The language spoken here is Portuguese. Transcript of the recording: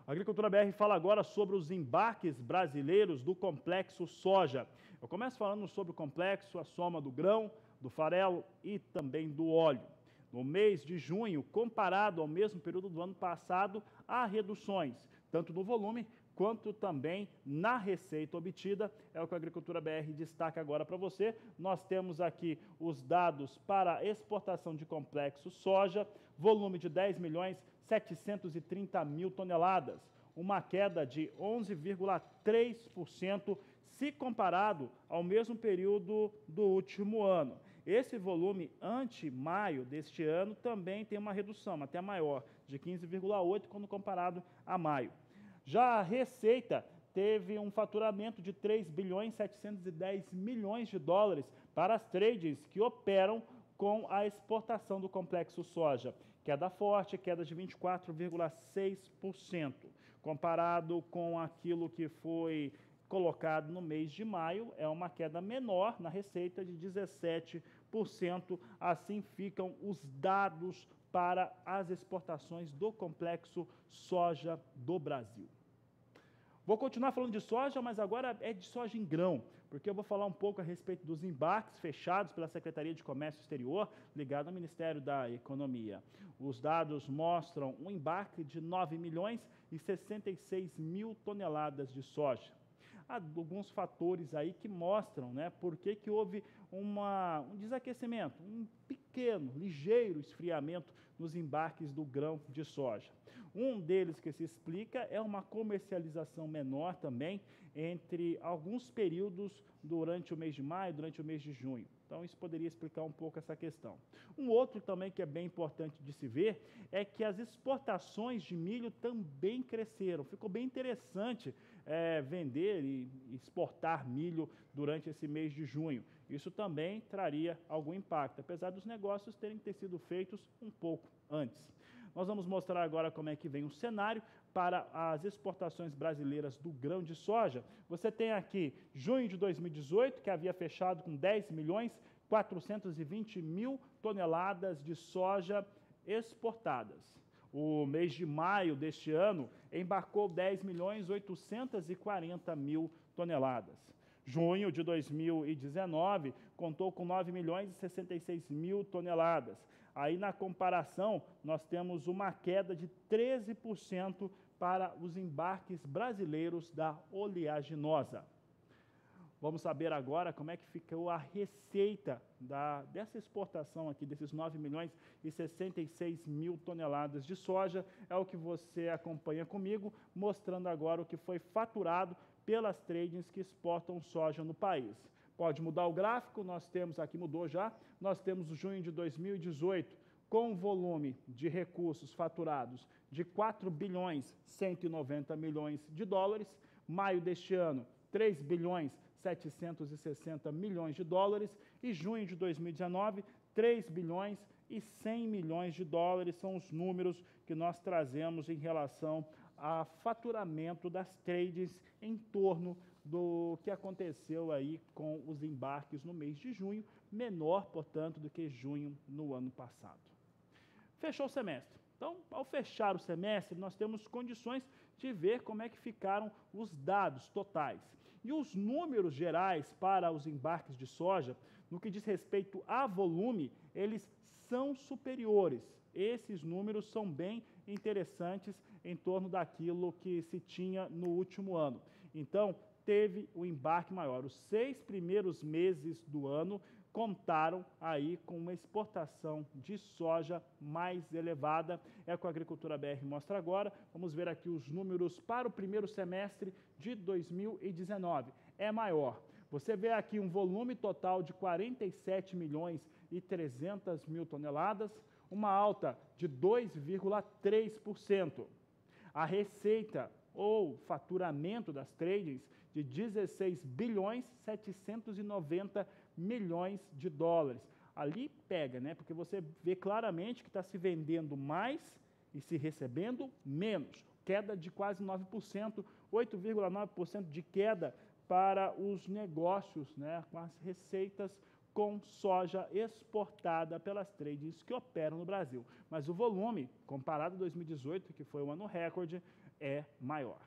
A Agricultura BR fala agora sobre os embarques brasileiros do complexo soja. Eu começo falando sobre o complexo, a soma do grão, do farelo e também do óleo. No mês de junho, comparado ao mesmo período do ano passado, há reduções, tanto no volume quanto também na receita obtida. É o que a Agricultura BR destaca agora para você. Nós temos aqui os dados para exportação de complexo soja, volume de 10.730.000 toneladas, uma queda de 11,3% se comparado ao mesmo período do último ano. Esse volume ante maio deste ano também tem uma redução, até maior, de 15,8% quando comparado a maio. Já a receita teve um faturamento de 3.710 bilhões de dólares para as trades que operam com a exportação do complexo soja. Queda forte, queda de 24,6%. Comparado com aquilo que foi colocado no mês de maio, é uma queda menor na receita de 17%. Assim ficam os dados para as exportações do complexo soja do Brasil. Vou continuar falando de soja, mas agora é de soja em grão, porque eu vou falar um pouco a respeito dos embarques fechados pela Secretaria de Comércio Exterior, ligado ao Ministério da Economia. Os dados mostram um embarque de 9.066.000 toneladas de soja. Há alguns fatores aí que mostram, né, por que houve um desaquecimento, um pequeno, ligeiro esfriamento nos embarques do grão de soja. Um deles que se explica é uma comercialização menor também entre alguns períodos durante o mês de maio, durante o mês de junho. Então, isso poderia explicar um pouco essa questão. Um outro também que é bem importante de se ver é que as exportações de milho também cresceram. Ficou bem interessante vender e exportar milho durante esse mês de junho. Isso também traria algum impacto, apesar dos negócios terem sido feitos um pouco antes. Nós vamos mostrar agora como é que vem o cenário para as exportações brasileiras do grão de soja. Você tem aqui junho de 2018, que havia fechado com 10.420.000 toneladas de soja exportadas. O mês de maio deste ano embarcou 10.840.000 toneladas. Junho de 2019 contou com 9.066.000 toneladas. Aí, na comparação, nós temos uma queda de 13% para os embarques brasileiros da oleaginosa. Vamos saber agora como é que ficou a receita dessa exportação aqui, desses 9.066.000 toneladas de soja. É o que você acompanha comigo, mostrando agora o que foi faturado pelas tradings que exportam soja no país. Pode mudar o gráfico, nós temos aqui, mudou já, nós temos o junho de 2018, com volume de recursos faturados de 4.190 bilhões de dólares, maio deste ano, 3.760 bilhões de dólares e junho de 2019, 3.100 bilhões de dólares são os números que nós trazemos em relação a faturamento das trades em torno do que aconteceu aí com os embarques no mês de junho, menor, portanto, do que junho no ano passado. Fechou o semestre. Então, ao fechar o semestre, nós temos condições de ver como é que ficaram os dados totais. E os números gerais para os embarques de soja, no que diz respeito a volume, eles são superiores. Esses números são bem interessantes em torno daquilo que se tinha no último ano. Então, teve o embarque maior. Os 6 primeiros meses do ano contaram aí com uma exportação de soja mais elevada. É o que a Agricultura BR mostra agora. Vamos ver aqui os números para o primeiro semestre de 2019. É maior. Você vê aqui um volume total de 47.300.000 toneladas, uma alta de 2,3%. A receita ou faturamento das tradings de 16.790 bilhões de dólares. Ali pega, né? Porque você vê claramente que está se vendendo mais e se recebendo menos. Queda de quase 9%, 8,9% de queda para os negócios, né? Com as receitas com soja exportada pelas trades que operam no Brasil. Mas o volume, comparado a 2018, que foi um ano recorde, é maior.